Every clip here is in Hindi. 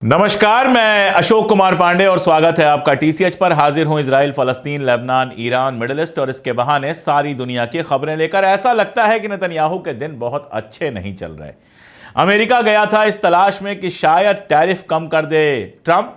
नमस्कार, मैं अशोक कुमार पांडे और स्वागत है आपका टीसीएच पर। हाजिर हूं इजराइल, फलस्तीन, लेबनान, ईरान, मिडिल ईस्ट और इसके बहाने सारी दुनिया की खबरें लेकर। ऐसा लगता है कि नेतन्याहू के दिन बहुत अच्छे नहीं चल रहे। अमेरिका गया था इस तलाश में कि शायद टैरिफ कम कर दे ट्रंप,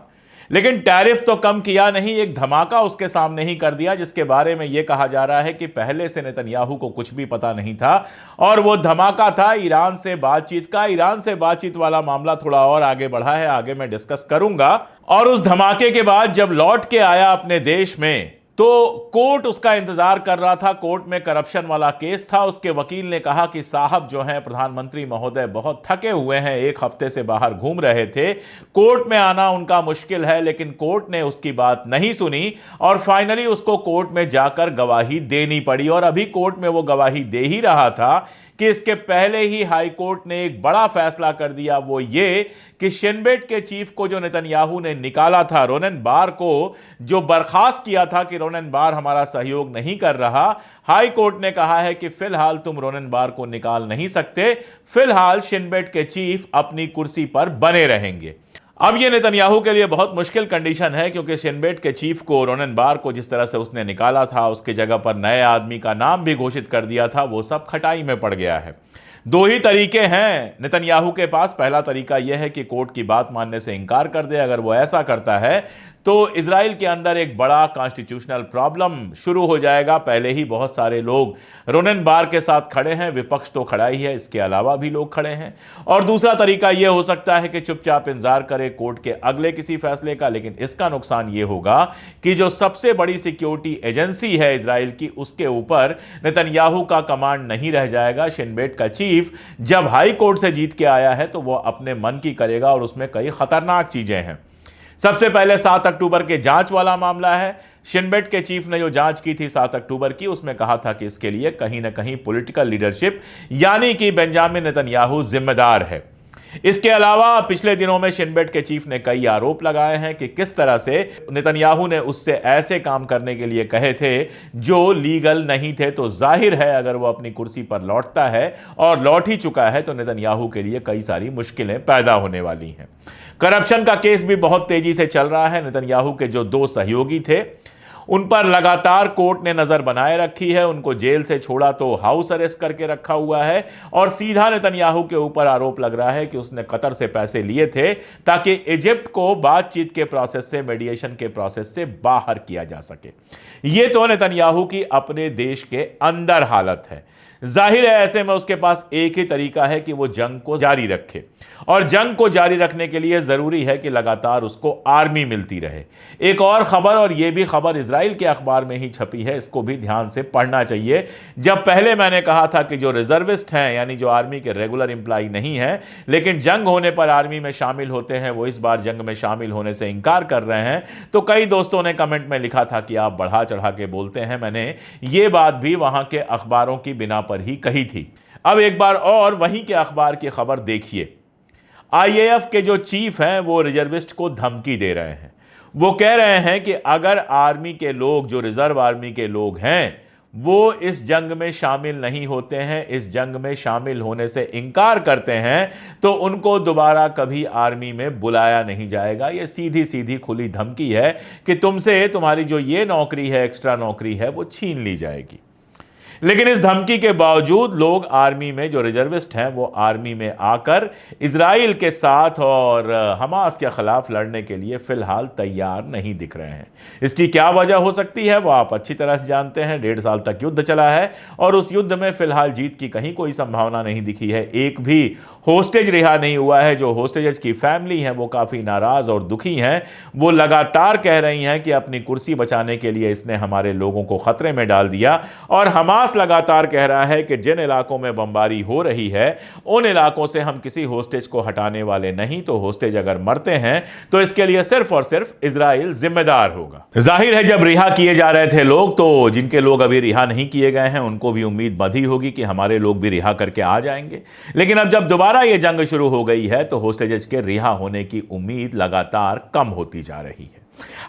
लेकिन टैरिफ तो कम किया नहीं, एक धमाका उसके सामने ही कर दिया, जिसके बारे में यह कहा जा रहा है कि पहले से नेतन्याहू को कुछ भी पता नहीं था। और वो धमाका था ईरान से बातचीत का। ईरान से बातचीत वाला मामला थोड़ा और आगे बढ़ा है, आगे मैं डिस्कस करूंगा। और उस धमाके के बाद जब लौट के आया अपने देश में तो कोर्ट उसका इंतजार कर रहा था। कोर्ट में करप्शन वाला केस था। उसके वकील ने कहा कि साहब जो हैं प्रधानमंत्री महोदय बहुत थके हुए हैं, एक हफ्ते से बाहर घूम रहे थे, कोर्ट में आना उनका मुश्किल है। लेकिन कोर्ट ने उसकी बात नहीं सुनी और फाइनली उसको कोर्ट में जाकर गवाही देनी पड़ी। और अभी कोर्ट में वो गवाही दे ही रहा था कि इसके पहले ही हाई कोर्ट ने एक बड़ा फैसला कर दिया, वो ये कि शिन बेट के चीफ को जो नेतन्याहू ने निकाला था, रोनेन बार को जो बर्खास्त किया था कि रोनेन बार हमारा सहयोग नहीं कर रहा, हाई कोर्ट ने कहा है कि फिलहाल तुम रोनेन बार को निकाल नहीं सकते। फिलहाल शिन बेट के चीफ अपनी कुर्सी पर बने रहेंगे। अब यह नेतन्याहू के लिए बहुत मुश्किल कंडीशन है, क्योंकि शिन बेट के चीफ को, रोनेन बार को जिस तरह से उसने निकाला था, उसकी जगह पर नए आदमी का नाम भी घोषित कर दिया था, वो सब खटाई में पड़ गया है। दो ही तरीके हैं नेतन्याहू के पास। पहला तरीका यह है कि कोर्ट की बात मानने से इंकार कर दे। अगर वो ऐसा करता है तो इजराइल के अंदर एक बड़ा कॉन्स्टिट्यूशनल प्रॉब्लम शुरू हो जाएगा। पहले ही बहुत सारे लोग रोनेन बार के साथ खड़े हैं, विपक्ष तो खड़ा ही है, इसके अलावा भी लोग खड़े हैं। और दूसरा तरीका यह हो सकता है कि चुपचाप इंतजार करे कोर्ट के अगले किसी फैसले का। लेकिन इसका नुकसान यह होगा कि जो सबसे बड़ी सिक्योरिटी एजेंसी है इजराइल की, उसके ऊपर नेतन्याहू का कमांड नहीं रह जाएगा। शिन बेट का चीफ जब हाई कोर्ट से जीत के आया है तो वो अपने मन की करेगा और उसमें कई खतरनाक चीजें हैं। सबसे पहले 7 अक्टूबर के जांच वाला मामला है। शिन बेट के चीफ ने जो जांच की थी 7 अक्टूबर की, उसमें कहा था कि इसके लिए कहीं ना कहीं पॉलिटिकल लीडरशिप यानी कि बेंजामिन नेतन्याहू जिम्मेदार है। इसके अलावा पिछले दिनों में शिन बेट के चीफ ने कई आरोप लगाए हैं कि किस तरह से नेतन्याहू ने उससे ऐसे काम करने के लिए कहे थे जो लीगल नहीं थे। तो जाहिर है अगर वो अपनी कुर्सी पर लौटता है और लौट ही चुका है तो नेतन्याहू के लिए कई सारी मुश्किलें पैदा होने वाली हैं। करप्शन का केस भी बहुत तेजी से चल रहा है। नेतन्याहू के जो 2 सहयोगी थे उन पर लगातार कोर्ट ने नजर बनाए रखी है। उनको जेल से छोड़ा तो हाउस अरेस्ट करके रखा हुआ है और सीधा नेतन्याहू के ऊपर आरोप लग रहा है कि उसने कतर से पैसे लिए थे ताकि इजिप्ट को बातचीत के प्रोसेस से, मीडिएशन के प्रोसेस से बाहर किया जा सके। यह तो नेतन्याहू की अपने देश के अंदर हालत है। जाहिर है ऐसे में उसके पास एक ही तरीका है कि वो जंग को जारी रखे, और जंग को जारी रखने के लिए जरूरी है कि लगातार उसको आर्मी मिलती रहे। एक और खबर, और यह भी खबर इजराइल के अखबार में ही छपी है, इसको भी ध्यान से पढ़ना चाहिए। जब पहले मैंने कहा था कि जो रिजर्विस्ट हैं यानी जो आर्मी के रेगुलर एम्प्लॉय नहीं है लेकिन जंग होने पर आर्मी में शामिल होते हैं, वो इस बार जंग में शामिल होने से इंकार कर रहे हैं, तो कई दोस्तों ने कमेंट में लिखा था कि आप बढ़ा चढ़ा के बोलते हैं। मैंने ये बात भी वहां के अखबारों की बिना पर ही कही थी। अब एक बार और वहीं के अखबार की खबर देखिए। आईएएफ के जो चीफ हैं वो रिजर्विस्ट को धमकी दे रहे हैं। वो कह रहे हैं कि अगर आर्मी के लोग, जो रिजर्व आर्मी के लोग हैं, वो इस जंग में शामिल नहीं होते हैं, इस जंग में शामिल होने से इंकार करते हैं, तो उनको दोबारा कभी आर्मी में बुलाया नहीं जाएगा। ये सीधी सीधी खुली धमकी है कि तुमसे तुम्हारी जो ये नौकरी है, एक्स्ट्रा नौकरी है, वो छीन ली जाएगी। लेकिन इस धमकी के बावजूद लोग आर्मी में, जो रिजर्विस्ट हैं, वो आर्मी में आकर इजराइल के साथ और हमास के खिलाफ लड़ने के लिए फिलहाल तैयार नहीं दिख रहे हैं। इसकी क्या वजह हो सकती है वो आप अच्छी तरह से जानते हैं। 1.5 साल तक युद्ध चला है और उस युद्ध में फिलहाल जीत की कहीं कोई संभावना नहीं दिखी है। एक भी होस्टेज रिहा नहीं हुआ है। जो होस्टेजेस की फैमिली हैं वो काफ़ी नाराज़ और दुखी हैं। वो लगातार कह रही हैं कि अपनी कुर्सी बचाने के लिए इसने हमारे लोगों को खतरे में डाल दिया। और हमास लगातार कह रहा है कि जिन इलाकों में बमबारी हो रही है उन इलाकों से हम किसी होस्टेज को हटाने वाले नहीं। तो होस्टेज अगर मरते हैं तो इसके लिए सिर्फ और सिर्फ इजराइल जिम्मेदार होगा। जाहिर है जब रिहा किए जा रहे थे लोग, तो जिनके लोग अभी रिहा नहीं किए गए हैं उनको भी उम्मीद बंधी होगी कि हमारे लोग भी रिहा करके आ जाएंगे। लेकिन अब जब दोबारा ये जंग शुरू हो गई है तो होस्टेजेस के रिहा होने की उम्मीद लगातार कम होती जा रही है।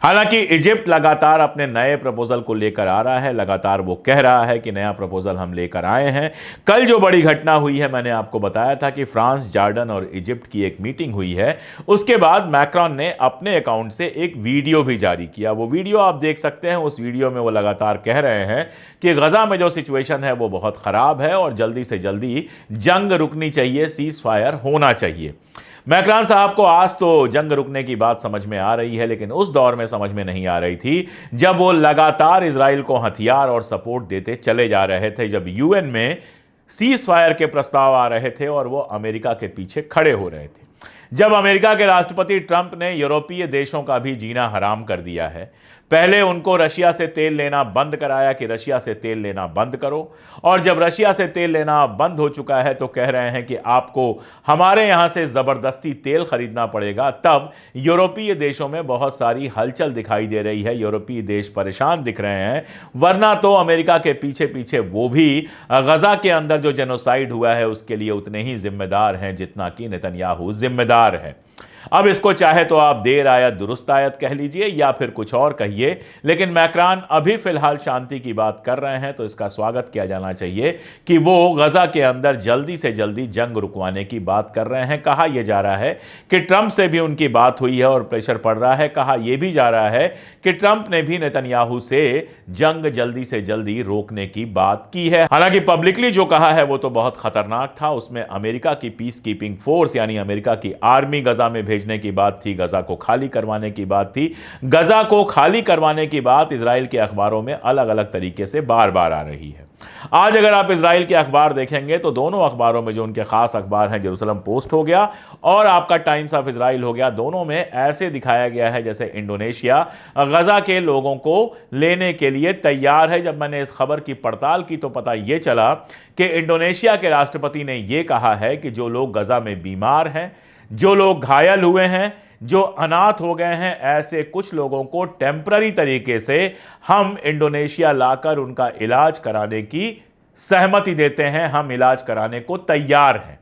हालांकि इजिप्ट लगातार अपने नए प्रपोजल को लेकर आ रहा है, लगातार वो कह रहा है कि नया प्रपोजल हम लेकर आए हैं। कल जो बड़ी घटना हुई है, मैंने आपको बताया था कि फ्रांस, जॉर्डन और इजिप्ट की एक मीटिंग हुई है। उसके बाद मैक्रोन ने अपने अकाउंट से एक वीडियो भी जारी किया। वो वीडियो आप देख सकते हैं। उस वीडियो में वो लगातार कह रहे हैं कि गजा में जो सिचुएशन है वो बहुत खराब है और जल्दी से जल्दी जंग रुकनी चाहिए, सीज फायर होना चाहिए। मैक्रोन साहब को आज तो जंग रुकने की बात समझ में आ रही है, लेकिन उस दौर में समझ में नहीं आ रही थी जब वो लगातार इजराइल को हथियार और सपोर्ट देते चले जा रहे थे, जब यूएन में सीज फायर के प्रस्ताव आ रहे थे और वो अमेरिका के पीछे खड़े हो रहे थे, जब अमेरिका के राष्ट्रपति ट्रंप ने यूरोपीय देशों का भी जीना हराम कर दिया है। पहले उनको रशिया से तेल लेना बंद कराया कि रशिया से तेल लेना बंद करो, और जब रशिया से तेल लेना बंद हो चुका है तो कह रहे हैं कि आपको हमारे यहां से जबरदस्ती तेल खरीदना पड़ेगा। तब यूरोपीय देशों में बहुत सारी हलचल दिखाई दे रही है, यूरोपीय देश परेशान दिख रहे हैं। वरना तो अमेरिका के पीछे पीछे वो भी गजा के अंदर जो जेनोसाइड हुआ है उसके लिए उतने ही जिम्मेदार हैं जितना कि नेतन्याहू जिम्मेदार है। अब इसको चाहे तो आप देर आयत दुरुस्त आयत कह लीजिए या फिर कुछ और कहिए, लेकिन मैक्रोन अभी फिलहाल शांति की बात कर रहे हैं, तो इसका स्वागत किया जाना चाहिए कि वो गजा के अंदर जल्दी से जल्दी जंग रुकवाने की बात कर रहे हैं। कहा यह जा रहा है कि ट्रंप से भी उनकी बात हुई है और प्रेशर पड़ रहा है। कहा यह भी जा रहा है कि ट्रंप ने भी नेतन्याहू से जंग जल्दी से जल्दी रोकने की बात की है। हालांकि पब्लिकली जो कहा है वो तो बहुत खतरनाक था। उसमें अमेरिका की पीस कीपिंग फोर्स यानी अमेरिका की आर्मी गजा में भेजने की बात थी, गजा को खाली करवाने की बात थी। गजा को खाली करवाने की बात इजराइल के अखबारों में अलग अलग तरीके से बार बार आ रही है। आज अगर आप इजराइल के अखबार देखेंगे तो दोनों अखबारों में जो उनके खास अखबार हैं, जेरूसलम पोस्ट हो गया और आपका टाइम्स ऑफ इजराइल हो गया, दोनों में ऐसे दिखाया गया है जैसे इंडोनेशिया गजा के लोगों को लेने के लिए तैयार है। जब मैंने इस खबर की पड़ताल की तो पता यह चला कि इंडोनेशिया के राष्ट्रपति ने यह कहा है कि जो लोग गजा में बीमार हैं, जो लोग घायल हुए हैं, जो अनाथ हो गए हैं, ऐसे कुछ लोगों को टेम्पररी तरीके से हम इंडोनेशिया लाकर उनका इलाज कराने की सहमति देते हैं, हम इलाज कराने को तैयार हैं।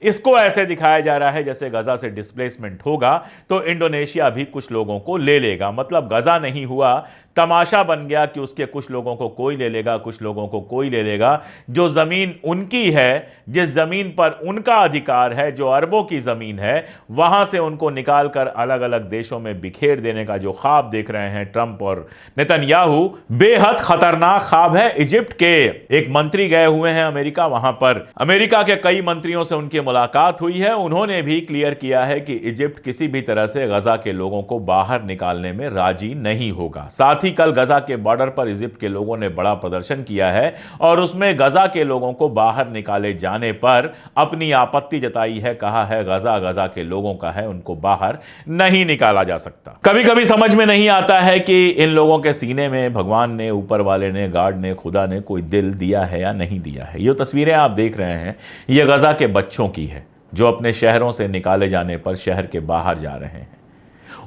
इसको ऐसे दिखाया जा रहा है जैसे गजा से डिस्प्लेसमेंट होगा तो इंडोनेशिया भी कुछ लोगों को ले लेगा। मतलब गजा नहीं हुआ, तमाशा बन गया कि उसके कुछ लोगों को कोई ले लेगा, कुछ लोगों को कोई ले लेगा। जो जमीन उनकी है, जिस जमीन पर उनका अधिकार है, जो अरबों की जमीन है, वहां से उनको निकालकर अलग अलग देशों में बिखेर देने का जो ख्वाब देख रहे हैं ट्रंप और नेतन्याहू, बेहद खतरनाक ख्वाब है। इजिप्ट के एक मंत्री गए हुए हैं अमेरिका, वहां पर अमेरिका के कई मंत्रियों से उनकी मुलाकात हुई है। उन्होंने भी क्लियर किया है कि इजिप्ट किसी भी तरह से गजा के लोगों को बाहर निकालने में राजी नहीं होगा। साथ ही कल गजा के बॉर्डर पर इजिप्ट के लोगों ने बड़ा प्रदर्शन किया है और उसमें गजा के लोगों को बाहर निकाले जाने पर अपनी आपत्ति जताई है। कहा है गजा गजा के लोगों का है, उनको बाहर नहीं निकाला जा सकता। कभी कभी समझ में नहीं आता है कि इन लोगों के सीने में भगवान ने, ऊपर वाले ने, गॉड ने, खुदा ने कोई दिल दिया है या नहीं दिया है। ये तस्वीरें आप देख रहे हैं, ये गजा के बच्चों की है जो अपने शहरों से निकाले जाने पर शहर के बाहर जा रहे हैं।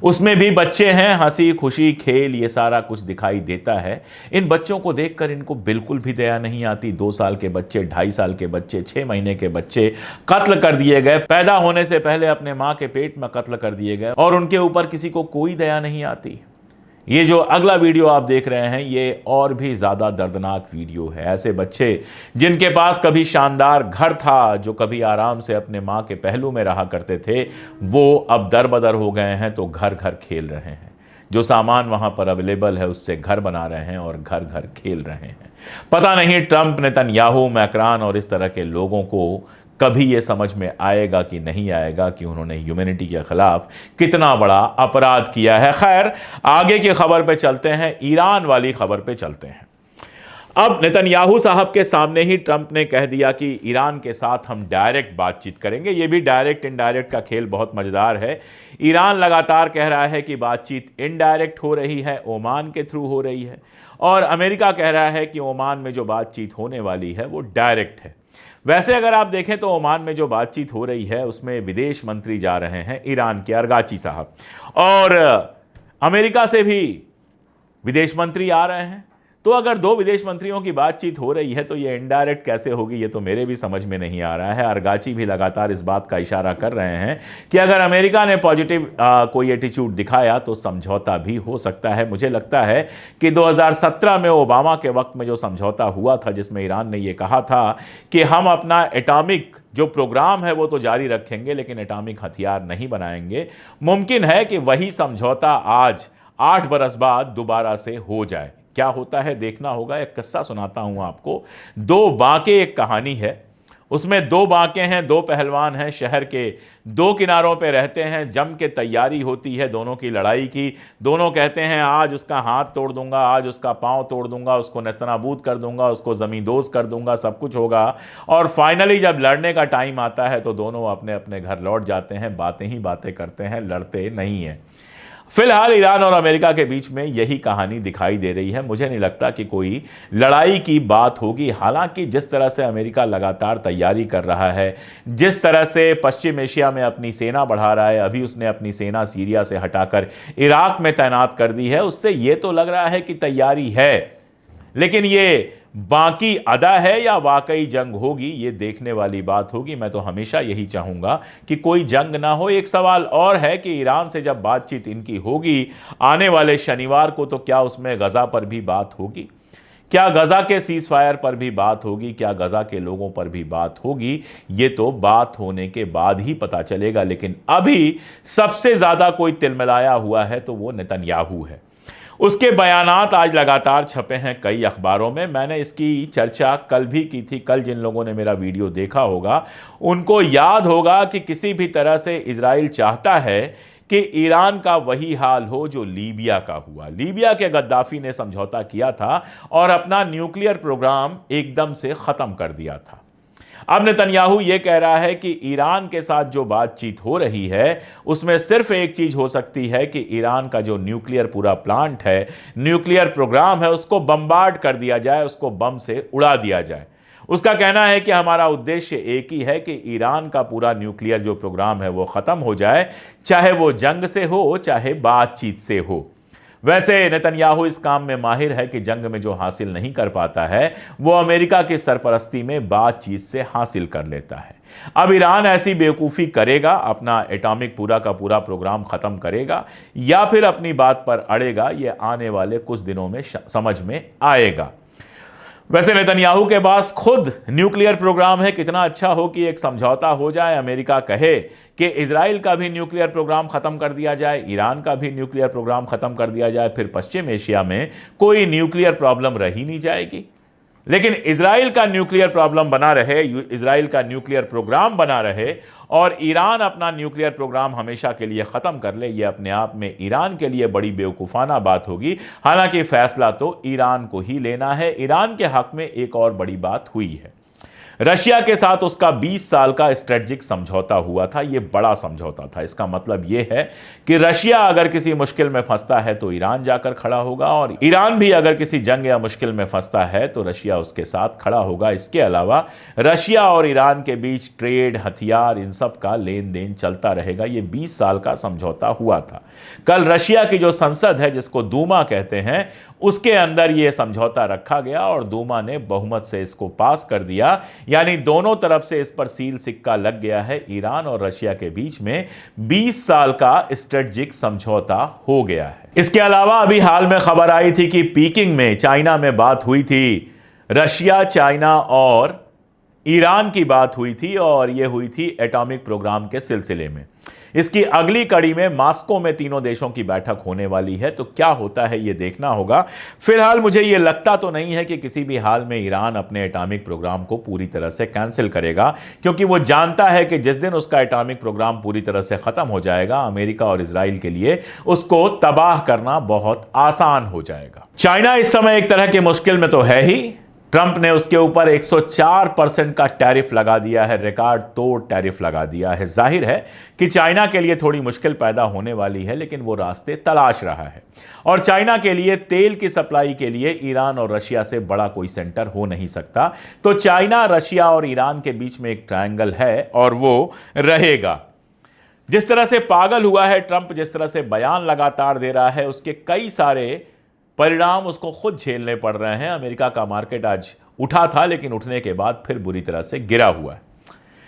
उसमें भी बच्चे हैं, हंसी खुशी खेल ये सारा कुछ दिखाई देता है। इन बच्चों को देखकर इनको बिल्कुल भी दया नहीं आती। 2 साल के बच्चे, 2.5 साल के बच्चे, 6 महीने के बच्चे कत्ल कर दिए गए, पैदा होने से पहले अपने मां के पेट में कत्ल कर दिए गए और उनके ऊपर किसी को कोई दया नहीं आती। ये जो अगला वीडियो आप देख रहे हैं ये और भी ज्यादा दर्दनाक वीडियो है। ऐसे बच्चे जिनके पास कभी शानदार घर था, जो कभी आराम से अपने मां के पहलू में रहा करते थे, वो अब दरबदर हो गए हैं तो घर घर खेल रहे हैं। जो सामान वहां पर अवेलेबल है उससे घर बना रहे हैं और घर घर खेल रहे हैं। पता नहीं ट्रंप, नेतन्याहू, मैक्रोन और इस तरह के लोगों को कभी ये समझ में आएगा कि नहीं आएगा कि उन्होंने ह्यूमैनिटी के खिलाफ कितना बड़ा अपराध किया है। खैर, आगे की खबर पे चलते हैं, ईरान वाली खबर पे चलते हैं। अब नेतन्याहू साहब के सामने ही ट्रंप ने कह दिया कि ईरान के साथ हम डायरेक्ट बातचीत करेंगे। ये भी डायरेक्ट इनडायरेक्ट का खेल बहुत मजेदार है। ईरान लगातार कह रहा है कि बातचीत इनडायरेक्ट हो रही है, ओमान के थ्रू हो रही है, और अमेरिका कह रहा है कि ओमान में जो बातचीत होने वाली है वो डायरेक्ट है। वैसे अगर आप देखें तो ओमान में जो बातचीत हो रही है उसमें विदेश मंत्री जा रहे हैं ईरान के, अरगाची साहब, और अमेरिका से भी विदेश मंत्री आ रहे हैं। तो अगर दो विदेश मंत्रियों की बातचीत हो रही है तो ये इनडायरेक्ट कैसे होगी, ये तो मेरे भी समझ में नहीं आ रहा है। अरगाची भी लगातार इस बात का इशारा कर रहे हैं कि अगर अमेरिका ने पॉजिटिव कोई एटीट्यूड दिखाया तो समझौता भी हो सकता है। मुझे लगता है कि 2017 में ओबामा के वक्त में जो समझौता हुआ था, जिसमें ईरान ने यह कहा था कि हम अपना एटॉमिक जो प्रोग्राम है वो तो जारी रखेंगे लेकिन एटॉमिक हथियार नहीं बनाएंगे, मुमकिन है कि वही समझौता आज 8 बरस बाद दोबारा से हो जाए। क्या होता है देखना होगा। एक किस्सा सुनाता हूं आपको। दो बांके एक कहानी है। उसमें दो बांके हैं, दो पहलवान हैं, शहर के दो किनारों पे रहते हैं। जम के तैयारी होती है दोनों की लड़ाई की। दोनों कहते हैं आज उसका हाथ तोड़ दूंगा, आज उसका पांव तोड़ दूंगा, उसको नेस्तनाबूद कर दूंगा, उसको जमींदोज कर दूंगा, सब कुछ होगा। और फाइनली जब लड़ने का टाइम आता है तो दोनों अपने अपने घर लौट जाते हैं। बातें ही बातें करते हैं, लड़ते नहीं हैं। फिलहाल ईरान और अमेरिका के बीच में यही कहानी दिखाई दे रही है। मुझे नहीं लगता कि कोई लड़ाई की बात होगी। हालांकि जिस तरह से अमेरिका लगातार तैयारी कर रहा है, जिस तरह से पश्चिम एशिया में अपनी सेना बढ़ा रहा है, अभी उसने अपनी सेना सीरिया से हटाकर इराक में तैनात कर दी है, उससे यह तो लग रहा है कि तैयारी है। लेकिन ये बाकी अदा है या वाकई जंग होगी, ये देखने वाली बात होगी। मैं तो हमेशा यही चाहूंगा कि कोई जंग ना हो। एक सवाल और है कि ईरान से जब बातचीत इनकी होगी आने वाले शनिवार को, तो क्या उसमें गजा पर भी बात होगी? क्या गजा के सीज फायर पर भी बात होगी? क्या गजा के लोगों पर भी बात होगी? ये तो बात होने के बाद ही पता चलेगा। लेकिन अभी सबसे ज्यादा कोई तिलमिलाया हुआ है तो वो नेतन्याहू है। उसके बयानात आज लगातार छपे हैं कई अखबारों में। मैंने इसकी चर्चा कल भी की थी। कल जिन लोगों ने मेरा वीडियो देखा होगा उनको याद होगा कि किसी भी तरह से इजराइल चाहता है कि ईरान का वही हाल हो जो लीबिया का हुआ। लीबिया के गद्दाफी ने समझौता किया था और अपना न्यूक्लियर प्रोग्राम एकदम से खत्म कर दिया था। अब नेतन्याहू यह कह रहा है कि ईरान के साथ जो बातचीत हो रही है उसमें सिर्फ एक चीज हो सकती है कि ईरान का जो न्यूक्लियर पूरा प्लांट है, न्यूक्लियर प्रोग्राम है, उसको बम्बार्ड कर दिया जाए, उसको बम से उड़ा दिया जाए। उसका कहना है कि हमारा उद्देश्य एक ही है कि ईरान का पूरा न्यूक्लियर जो प्रोग्राम है वो खत्म हो जाए, चाहे वो जंग से हो चाहे बातचीत से हो। वैसे नेतन्याहू इस काम में माहिर है कि जंग में जो हासिल नहीं कर पाता है वो अमेरिका की सरपरस्ती में बातचीत से हासिल कर लेता है। अब ईरान ऐसी बेवकूफ़ी करेगा, अपना एटॉमिक पूरा का पूरा प्रोग्राम खत्म करेगा या फिर अपनी बात पर अड़ेगा, ये आने वाले कुछ दिनों में समझ में आएगा। वैसे नेतन्याहू के पास खुद न्यूक्लियर प्रोग्राम है। कितना अच्छा हो कि एक समझौता हो जाए, अमेरिका कहे कि इजराइल का भी न्यूक्लियर प्रोग्राम खत्म कर दिया जाए, ईरान का भी न्यूक्लियर प्रोग्राम खत्म कर दिया जाए, फिर पश्चिम एशिया में कोई न्यूक्लियर प्रॉब्लम रही नहीं जाएगी। लेकिन इजराइल का न्यूक्लियर प्रॉब्लम बना रहे, इजराइल का न्यूक्लियर प्रोग्राम बना रहे और ईरान अपना न्यूक्लियर प्रोग्राम हमेशा के लिए खत्म कर ले, यह अपने आप में ईरान के लिए बड़ी बेवकूफाना बात होगी। हालांकि फैसला तो ईरान को ही लेना है। ईरान के हक में एक और बड़ी बात हुई है। रशिया के साथ उसका 20 साल का स्ट्रेटजिक समझौता हुआ था। यह बड़ा समझौता था। इसका मतलब यह है कि रशिया अगर किसी मुश्किल में फंसता है तो ईरान जाकर खड़ा होगा और ईरान भी अगर किसी जंग या मुश्किल में फंसता है तो रशिया उसके साथ खड़ा होगा। इसके अलावा रशिया और ईरान के बीच ट्रेड, हथियार, इन सब का लेन देन चलता रहेगा। यह 20 साल का समझौता हुआ था। कल रशिया की जो संसद है, जिसको दूमा कहते हैं, उसके अंदर यह समझौता रखा गया और दूमा ने बहुमत से इसको पास कर दिया। यानी दोनों तरफ से इस पर सील सिक्का लग गया है। ईरान और रशिया के बीच में 20 साल का स्ट्रेटजिक समझौता हो गया है। इसके अलावा अभी हाल में खबर आई थी कि पीकिंग में चाइना में बात हुई थी। रशिया, चाइना और ईरान की बात हुई थी और यह हुई थी एटॉमिक प्रोग्राम के सिलसिले में। इसकी अगली कड़ी में मॉस्को में तीनों देशों की बैठक होने वाली है। तो क्या होता है यह देखना होगा। फिलहाल मुझे यह लगता तो नहीं है कि किसी भी हाल में ईरान अपने एटॉमिक प्रोग्राम को पूरी तरह से कैंसिल करेगा, क्योंकि वो जानता है कि जिस दिन उसका एटॉमिक प्रोग्राम पूरी तरह से खत्म हो जाएगा, अमेरिका और इजराइल के लिए उसको तबाह करना बहुत आसान हो जाएगा। चाइना इस समय एक तरह की मुश्किल में तो है ही। ट्रंप ने उसके ऊपर 104% का टैरिफ लगा दिया है, रिकॉर्ड तोड़ टैरिफ लगा दिया है। जाहिर है कि चाइना के लिए थोड़ी मुश्किल पैदा होने वाली है, लेकिन वो रास्ते तलाश रहा है। और चाइना के लिए तेल की सप्लाई के लिए ईरान और रशिया से बड़ा कोई सेंटर हो नहीं सकता। तो चाइना, रशिया और ईरान के बीच में एक ट्रायंगल है और वो रहेगा। जिस तरह से पागल हुआ है ट्रंप, जिस तरह से बयान लगातार दे रहा है, उसके कई सारे परिणाम उसको खुद झेलने पड़ रहे हैं। अमेरिका का मार्केट आज उठा था, लेकिन उठने के बाद फिर बुरी तरह से गिरा हुआ है।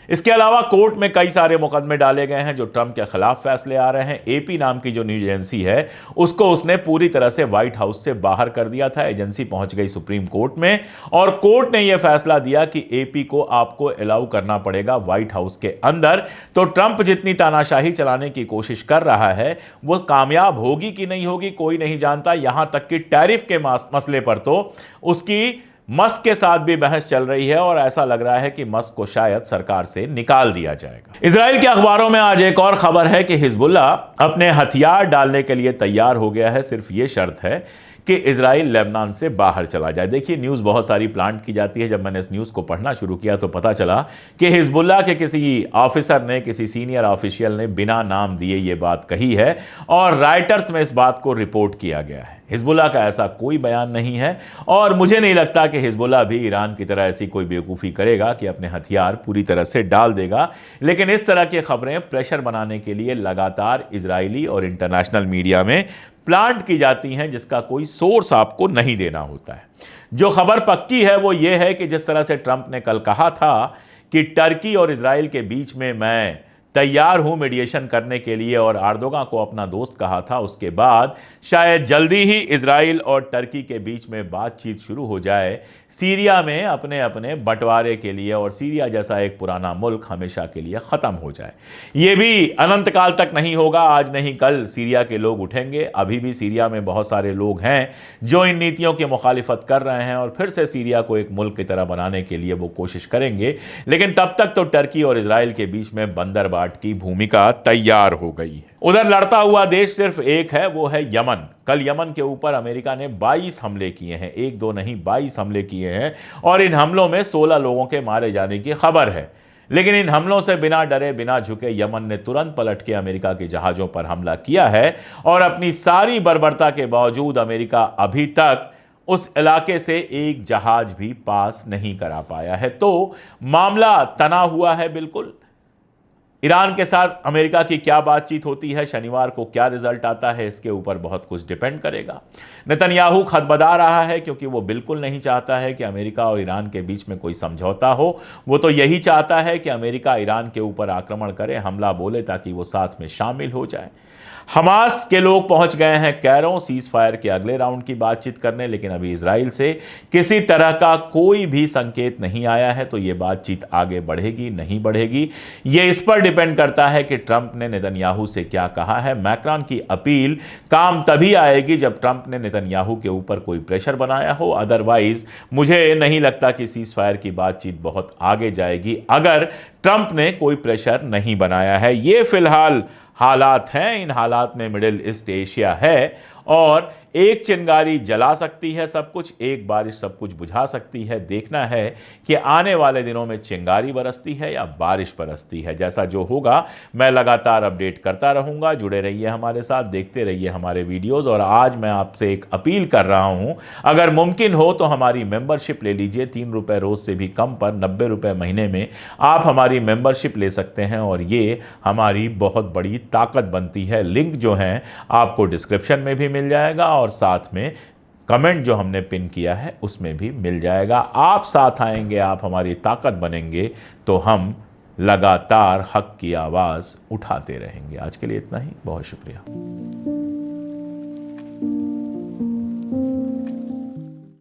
इसके अलावा कोर्ट में कई सारे मुकदमे डाले गए हैं जो ट्रंप के खिलाफ फैसले आ रहे हैं। एपी नाम की जो न्यूज एजेंसी है उसको उसने पूरी तरह से व्हाइट हाउस से बाहर कर दिया था। एजेंसी पहुंच गई सुप्रीम कोर्ट में और कोर्ट ने यह फैसला दिया कि एपी को आपको अलाउ करना पड़ेगा व्हाइट हाउस के अंदर। तो ट्रंप जितनी तानाशाही चलाने की कोशिश कर रहा है वो कामयाब होगी कि नहीं होगी कोई नहीं जानता। यहां तक कि टैरिफ के मसले पर तो उसकी मस्क के साथ भी बहस चल रही है और ऐसा लग रहा है कि मस्क को शायद सरकार से निकाल दिया जाएगा। इजराइल के अखबारों में आज एक और खबर है कि हिजबुल्लाह अपने हथियार डालने के लिए तैयार हो गया है। सिर्फ यह शर्त है कि इजराइल लेबनान से बाहर चला जाए। देखिए, न्यूज़ बहुत सारी प्लांट की जाती है। जब मैंने इस न्यूज़ को पढ़ना शुरू किया तो पता चला कि हिजबुल्लाह के किसी ऑफिसर ने, किसी सीनियर ऑफिशियल ने बिना नाम दिए ये बात कही है और राइटर्स में इस बात को रिपोर्ट किया गया है। हिजबुल्लाह का ऐसा कोई बयान नहीं है और मुझे नहीं लगता कि हिजबुल्लाह भी ईरान की तरह ऐसी कोई बेवकूफ़ी करेगा कि अपने हथियार पूरी तरह से डाल देगा। लेकिन इस तरह की खबरें प्रेशर बनाने के लिए लगातार इजरायली और इंटरनेशनल मीडिया में प्लांट की जाती हैं जिसका कोई सोर्स आपको नहीं देना होता है। जो खबर पक्की है वो ये है कि जिस तरह से ट्रंप ने कल कहा था कि टर्की और इजराइल के बीच में मैं तैयार हूं मीडिएशन करने के लिए और अर्दोगान को अपना दोस्त कहा था, उसके बाद शायद जल्दी ही इजराइल और टर्की के बीच में बातचीत शुरू हो जाए सीरिया में अपने अपने बंटवारे के लिए और सीरिया जैसा एक पुराना मुल्क हमेशा के लिए ख़त्म हो जाए। ये भी अनंत काल तक नहीं होगा। आज नहीं कल सीरिया के लोग उठेंगे। अभी भी सीरिया में बहुत सारे लोग हैं जो इन नीतियों की मुखालिफत कर रहे हैं और फिर से सीरिया को एक मुल्क की तरह बनाने के लिए वो कोशिश करेंगे। लेकिन तब तक तो टर्की और इजराइल के बीच में बंदरबांट की भूमिका तैयार हो गई है। उधर लड़ता हुआ देश सिर्फ एक है, वो है यमन। कल यमन के ऊपर अमेरिका ने 22 हमले किए हैं, एक दो नहीं 22 हमले किए हैं और इन हमलों में 16 लोगों के मारे जाने की खबर है। लेकिन इन हमलों से बिना डरे बिना झुके यमन ने तुरंत पलट के अमेरिका के जहाजों पर हमला किया है और अपनी सारी बर्बरता के बावजूद अमेरिका अभी तक उस इलाके से एक जहाज भी पास नहीं करा पाया है। तो मामला तना हुआ है बिल्कुल। ईरान के साथ अमेरिका की क्या बातचीत होती है, शनिवार को क्या रिजल्ट आता है, इसके ऊपर बहुत कुछ डिपेंड करेगा। नेतन्याहू खदबदा रहा है क्योंकि वो बिल्कुल नहीं चाहता है कि अमेरिका और ईरान के बीच में कोई समझौता हो। वो तो यही चाहता है कि अमेरिका ईरान के ऊपर आक्रमण करे, हमला बोले ताकि वो साथ में शामिल हो जाए। हमास के लोग पहुंच गए हैं कैरो सीज फायर के अगले राउंड की बातचीत करने, लेकिन अभी इजराइल से किसी तरह का कोई भी संकेत नहीं आया है। तो ये बातचीत आगे बढ़ेगी नहीं बढ़ेगी ये इस पर डिपेंड करता है कि ट्रंप ने नेतन्याहू से क्या कहा है। मैक्रॉन की अपील काम तभी आएगी जब ट्रंप ने नेतन्याहू के ऊपर कोई प्रेशर बनाया हो। अदरवाइज मुझे नहीं लगता कि सीज फायर की बातचीत बहुत आगे जाएगी अगर ट्रंप ने कोई प्रेशर नहीं बनाया है। ये फिलहाल हालात हैं। इन हालात में मिडिल ईस्ट एशिया है और एक चिंगारी जला सकती है सब कुछ, एक बारिश सब कुछ बुझा सकती है। देखना है कि आने वाले दिनों में चिंगारी बरसती है या बारिश बरसती है। जैसा जो होगा मैं लगातार अपडेट करता रहूंगा। जुड़े रहिए हमारे साथ, देखते रहिए हमारे वीडियोस। और आज मैं आपसे एक अपील कर रहा हूं, अगर मुमकिन हो तो हमारी मेंबरशिप ले लीजिए। 3 रुपये रोज से भी कम पर 90 रुपये महीने में आप हमारी मेंबरशिप ले सकते हैं और ये हमारी बहुत बड़ी ताकत बनती है। लिंक जो है आपको डिस्क्रिप्शन में भी मिल जाएगा और साथ में कमेंट जो हमने पिन किया है उसमें भी मिल जाएगा। आप साथ आएंगे, आप हमारी ताकत बनेंगे तो हम लगातार हक की आवाज़ उठाते रहेंगे। आज के लिए इतना ही, बहुत शुक्रिया।